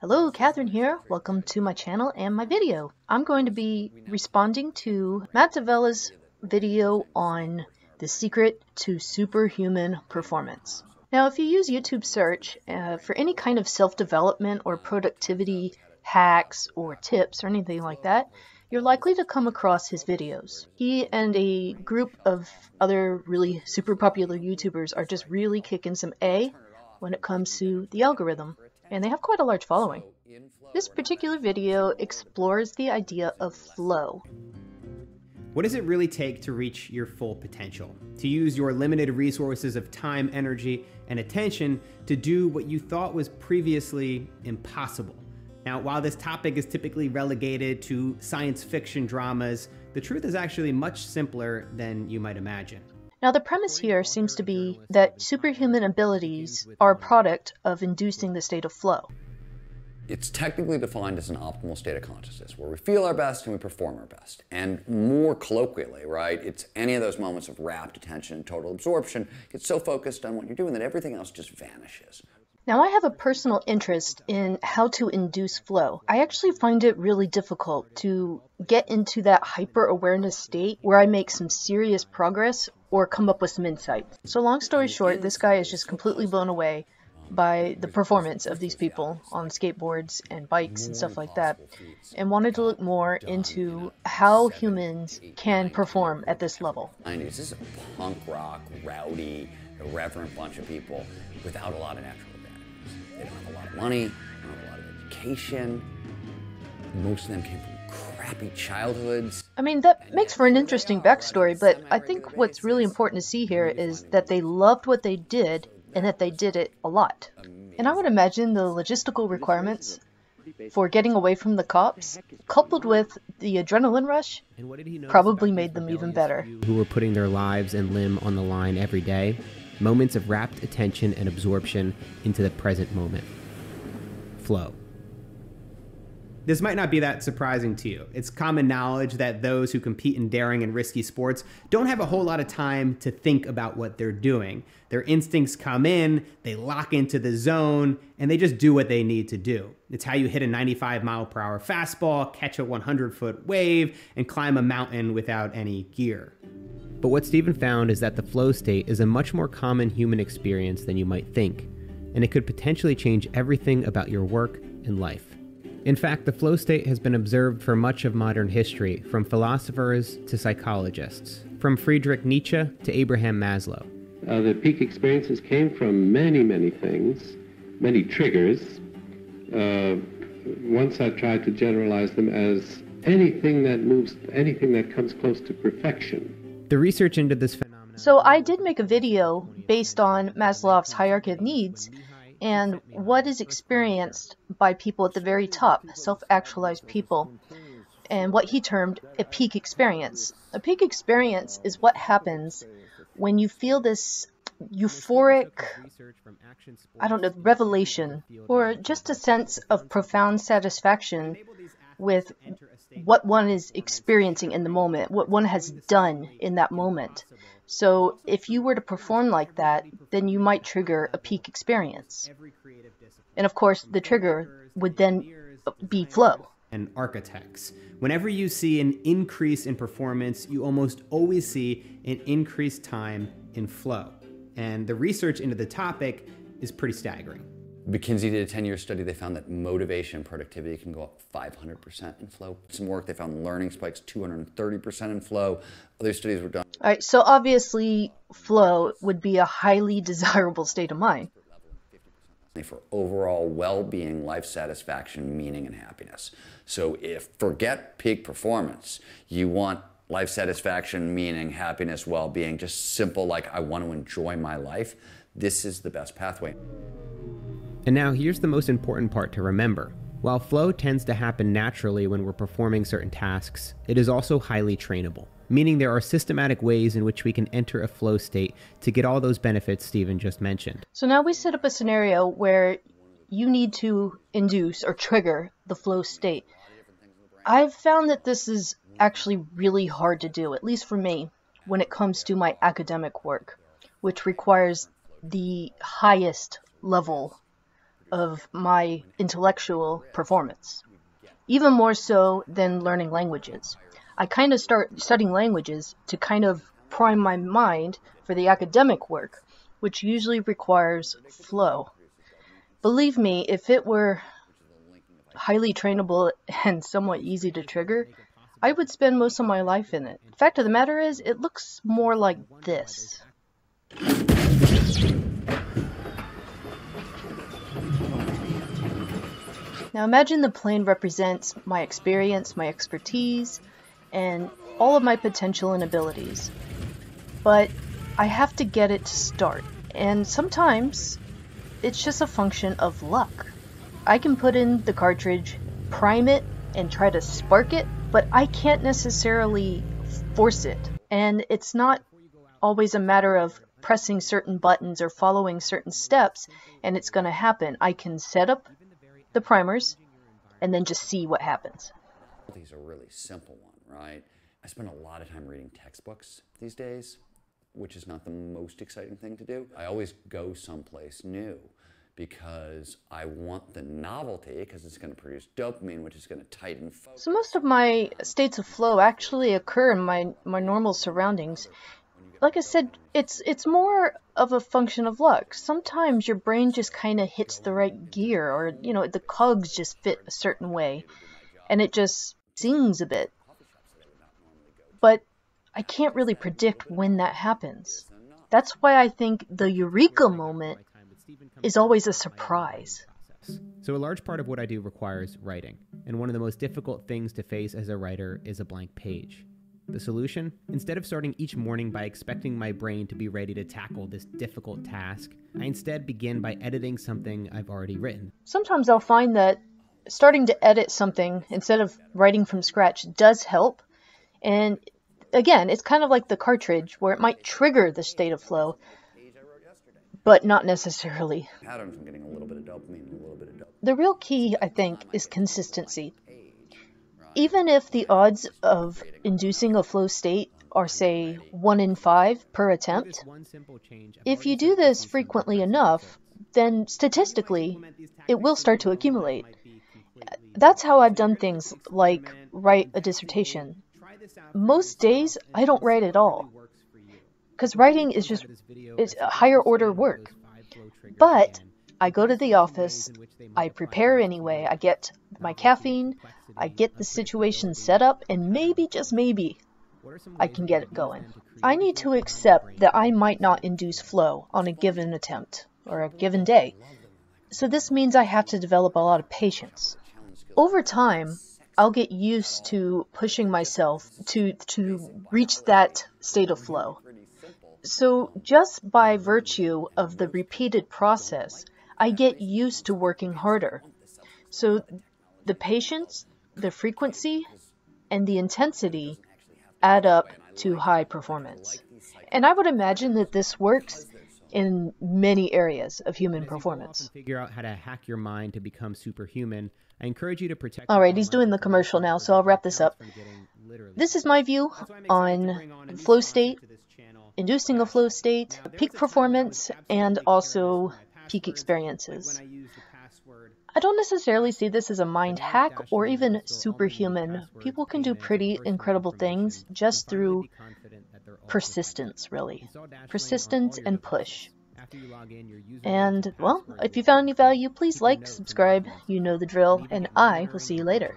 Hello, Kathryn here. Welcome to my channel and my video. I'm going to be responding to Matt Zavella's video on the secret to superhuman performance. Now, if you use YouTube search for any kind of self-development or productivity hacks or tips or anything like that, you're likely to come across his videos. He and a group of other really super popular YouTubers are just really kicking some A when it comes to the algorithm. And they have quite a large following. This particular video explores the idea of flow. What does it really take to reach your full potential? To use your limited resources of time, energy, and attention to do what you thought was previously impossible. Now, while this topic is typically relegated to science fiction dramas, the truth is actually much simpler than you might imagine. Now, the premise here seems to be that superhuman abilities are a product of inducing the state of flow. It's technically defined as an optimal state of consciousness, where we feel our best and we perform our best. And more colloquially, right, it's any of those moments of rapt attention and total absorption, get so focused on what you're doing that everything else just vanishes. Now, I have a personal interest in how to induce flow. I actually find it really difficult to get into that hyper-awareness state where I make some serious progress or come up with some insight. So long story short, this guy is just completely blown away by the performance of these people on skateboards and bikes and stuff like that, and wanted to look more into how humans can perform at this level. This is a punk rock, rowdy, irreverent bunch of people without a lot of natural advantages. They don't have a lot of money, they don't have a lot of education. Most of them came from crappy childhoods. I mean, that makes for an interesting backstory, but I think what's really important to see here is that they loved what they did and that they did it a lot. And I would imagine the logistical requirements for getting away from the cops, coupled with the adrenaline rush, probably made them even better. Who were putting their lives and limb on the line every day, moments of rapt attention and absorption into the present moment. Flow. This might not be that surprising to you. It's common knowledge that those who compete in daring and risky sports don't have a whole lot of time to think about what they're doing. Their instincts come in, they lock into the zone, and they just do what they need to do. It's how you hit a 95-mile-per-hour fastball, catch a 100-foot wave, and climb a mountain without any gear. But what Stephen found is that the flow state is a much more common human experience than you might think, and it could potentially change everything about your work and life. In fact, the flow state has been observed for much of modern history, from philosophers to psychologists, from Friedrich Nietzsche to Abraham Maslow. The peak experiences came from many things, many triggers. Once I tried to generalize them as anything that moves, anything that comes close to perfection. The research into this phenomenon... So I did make a video based on Maslow's hierarchy of needs, and what is experienced by people at the very top, self-actualized people, and what he termed a peak experience. A peak experience is what happens when you feel this euphoric, revelation, or just a sense of profound satisfaction with what one is experiencing in the moment, what one has done in that moment. So if you were to perform like that, then you might trigger a peak experience. And of course, the trigger would then be flow. And architects. Whenever you see an increase in performance, you almost always see an increased time in flow. And the research into the topic is pretty staggering. McKinsey did a 10-year study. They found that motivation and productivity can go up 500% in flow. Some work, they found learning spikes 230% in flow. Other studies were done. All right, so obviously flow would be a highly desirable state of mind. For overall well-being, life satisfaction, meaning, and happiness. So if, forget peak performance, you want life satisfaction, meaning, happiness, well-being, just simple, like I want to enjoy my life, this is the best pathway. And now here's the most important part to remember. While flow tends to happen naturally when we're performing certain tasks, it is also highly trainable, meaning there are systematic ways in which we can enter a flow state to get all those benefits Stephen just mentioned. So now we set up a scenario where you need to induce or trigger the flow state. I've found that this is actually really hard to do, at least for me, when it comes to my academic work, which requires the highest level of my intellectual performance, even more so than learning languages. I kind of start studying languages to kind of prime my mind for the academic work, which usually requires flow. Believe me, if it were highly trainable and somewhat easy to trigger, I would spend most of my life in it. Fact of the matter is, it looks more like this. Now imagine the plane represents my experience, my expertise, and all of my potential and abilities. But I have to get it to start, and sometimes it's just a function of luck. I can put in the cartridge, prime it, and try to spark it, but I can't necessarily force it. And it's not always a matter of pressing certain buttons or following certain steps, and it's going to happen. I can set up the primers and then just see what happens. These are a really simple one, right? I spend a lot of time reading textbooks these days, which is not the most exciting thing to do. I always go someplace new because I want the novelty, because it's going to produce dopamine, which is going to tighten focus. So most of my states of flow actually occur in my normal surroundings. Like I said, it's more of a function of luck. Sometimes your brain just kind of hits the right gear, or the cogs just fit a certain way, and it just sings a bit. But I can't really predict when that happens. That's why I think the eureka moment is always a surprise. So a large part of what I do requires writing, and one of the most difficult things to face as a writer is a blank page. The solution? Instead of starting each morning by expecting my brain to be ready to tackle this difficult task, I instead begin by editing something I've already written. Sometimes I'll find that starting to edit something instead of writing from scratch does help. And again, it's kind of like the cartridge, where it might trigger the state of flow, but not necessarily. Patterns, I'm getting a little bit of dopamine, a little bit of dopamine. The real key, I think, is consistency. Even if the odds of inducing a flow state are, say, 1 in 5 per attempt, if you do this frequently enough, then statistically, it will start to accumulate. That's how I've done things like write a dissertation. Most days, I don't write at all, because writing is it's a higher order work. But I go to the office, I prepare anyway, I get my caffeine, I get the situation set up, and maybe, just maybe, I can get it going. I need to accept that I might not induce flow on a given attempt or a given day. So this means I have to develop a lot of patience. Over time, I'll get used to pushing myself to reach that state of flow. So just by virtue of the repeated process, I get used to working harder. So the patience, the frequency, and the intensity add up to high performance. And I would imagine that this works in many areas of human performance. Figure out how to hack your mind to become superhuman. I encourage you to protect. All right, he's doing the commercial now, so I'll wrap this up. This is my view on flow state, inducing a flow state, peak performance, and also peak experiences. I don't necessarily see this as a mind hack or even superhuman. People can do pretty incredible things just through persistence, really. Persistence and push. And, well, if you found any value, please like, subscribe, you know the drill, and I will see you later.